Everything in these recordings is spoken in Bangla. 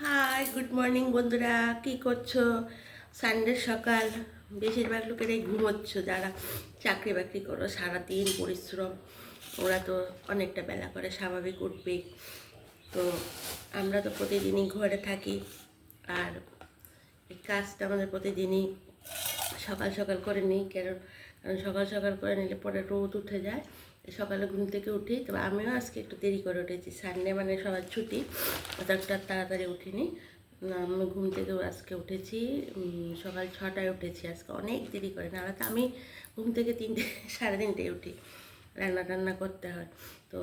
হাই, গুড মর্নিং বন্ধুরা। কি করছো? সানডে সকাল। বেশিরভাগ লোকেরাই ঘুমোচ্ছ, যারা চাকরি বাকরি করো, সারাদিন পরিশ্রম, ওরা তো অনেকটা বেলা করে স্বাভাবিক উঠবেই। তো আমরা তো প্রতিদিনই ঘরে থাকি, আর এই কাজটা আমাদের প্রতিদিনই সকাল সকাল করে নিই। কারণ সকাল সকাল করে নিলে পরে রোদ উঠে যায়। সকালে ঘুম থেকে উঠি, তবে আমিও আজকে একটু দেরি করে উঠেছি। সানডে মানে সবার ছুটি, অতটা তাড়াতাড়ি উঠিনি। আমি ঘুম থেকে আজকে উঠেছি সকাল 6টায় উঠেছি। আজকে অনেক দেরি করে, না তো আমি ঘুম থেকে 3টে সাড়ে 3টায় উঠি, রান্না টান্না করতে হয়। তো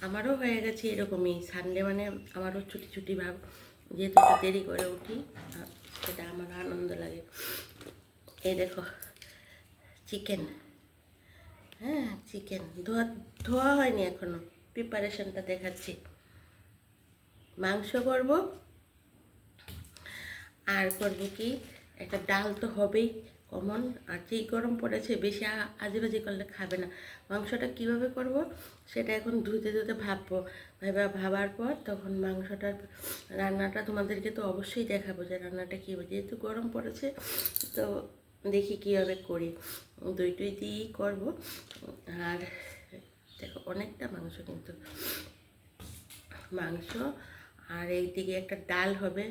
আমারও হয়ে গেছে এরকমই। সানডে মানে আমারও ছুটি ছুটি ভাব, যেহেতু একটু দেরি করে উঠি, সেটা আমার আনন্দ লাগে। এই দেখো চিকেন, হ্যাঁ চিকেন ধোয়া ধোয়া হয়নি এখনো, প্রিপারেশনটা দেখাচ্ছি। মাংস করব, আর করবো কি, একটা ডাল তো হবেই কমন। আর যেই গরম পড়েছে, বেশি আজে বাজে করলে খাবে না। মাংসটা কিভাবে করব সেটা এখন ধুতে ধুতে ভাববো। ভাবার পর তখন মাংসটার রান্নাটা তোমাদেরকে তো অবশ্যই দেখাবো, যে রান্নাটা কী হবে। যেহেতু গরম পড়েছে, তো দেখি কীভাবে করি। দই টই দিয়েই করবো। আর দেখো অনেকটা মাংস, কিন্তু মাংস, আর এইদিকে একটা ডাল হবে,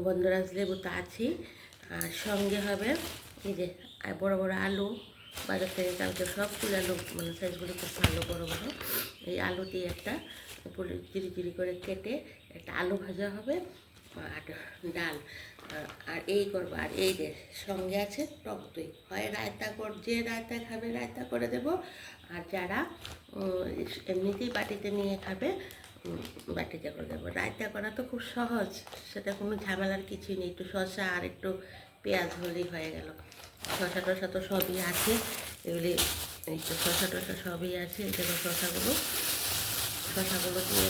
গন্ধরাজ লেবু তো আছেই। আর সঙ্গে হবে এই যে বড় বড় আলু, বাজার থেকে কালকে সব ফুল আলু, মানে সাইজগুলো খুব ভালো বড় বড়। এই আলু দিয়ে একটা চিরি চিরি করে কেটে একটা আলু ভাজা হবে, আর ডাল, আর এই করবো। আর এই যে সঙ্গে আছে টক দই, হয় রায়তা যে রায়তা খাবে রায়তা করে দেব, আর যারা এমনিতেই বাটিতে নিয়ে খাবে বাটিতে করে দেবো। রায়তা করা তো খুব সহজ, সেটা কোনো ঝামেলার কিছুই নেই। একটু শসা আর একটু পেঁয়াজ হলেই হয়ে গেল। শসা টসা তো সবই আছে, এগুলি একটু শসা টসা সবই আছে। এগুলো শসাগুলো দিয়ে,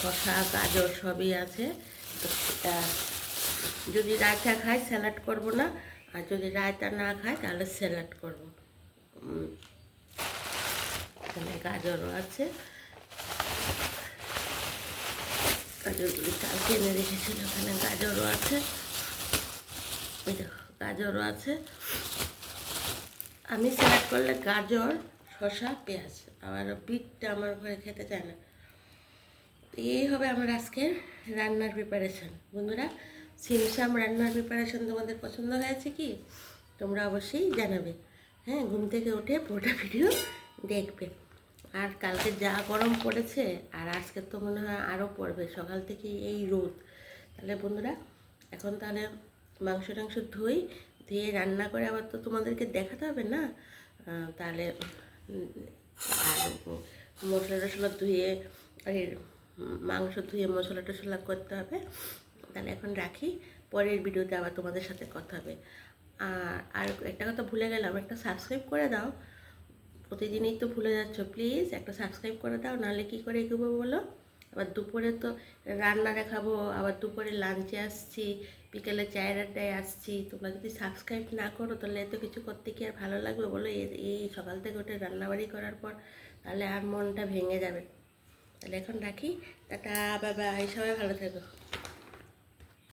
শসা গাজর সবই আছে। তো যদি রায়তা খায় স্যালাড করব না, আর যদি রায়তা না খায় তাহলে স্যালাড করবো। এখানে গাজরও আছে, গাজরগুলি কালকে এনে রেখেছিল। ওখানে গাজরও আছে, এই দেখো গাজরও আছে। আমি স্যালাড করলে গাজর, শসা, পেঁয়াজ, আবার বিটটা আমার ঘরে খেতে চায় না। এই হবে আমার আজকের রান্নার প্রিপারেশন। বন্ধুরা, সিমসাম রান্নার প্রিপারেশন তোমাদের পছন্দ হয়েছে কি? তোমরা অবশ্যই জানাবে। হ্যাঁ, ঘুম থেকে উঠে পুরোটা ভিডিও দেখবে। আর কালকে যা গরম পড়েছে, আর আজকে তো মনে হয় আরও পড়বে, সকাল থেকে এই রোদ। তাহলে বন্ধুরা, এখন তাহলে মাংস টাংস ধুয়ে রান্না করে আবার তো তোমাদেরকে দেখাতে হবে না। তাহলে আর মশলা টশলা ধুয়ে, আর মাংস ধুয়ে মশলা টশলা করতে হবে। তাহলে এখন রাখি, পরের ভিডিওতে আবার তোমাদের সাথে কথা হবে। আর একটা কথা ভুলে গেলাম, একটা সাবস্ক্রাইব করে দাও। প্রতিদিনই তো ভুলে যাচ্ছ, প্লিজ একটা সাবস্ক্রাইব করে দাও, নাহলে কী করে এগোবো বলো। আবার দুপুরে তো রান্না দেখাবো, আবার দুপুরে লাঞ্চে আসছি, বিকেলে চায়ের আড্ডায় আসছি। তোমরা যদি সাবস্ক্রাইব না করো, তাহলে এত কিছু করতে কি আর ভালো লাগবে বলো? এই সকাল থেকে উঠে রান্নাবাড়ি করার পর তাহলে আর মনটা ভেঙে যাবে। তাহলে এখন রাখি, টাটা, বাই বাই, সবাই ভালো থেকো।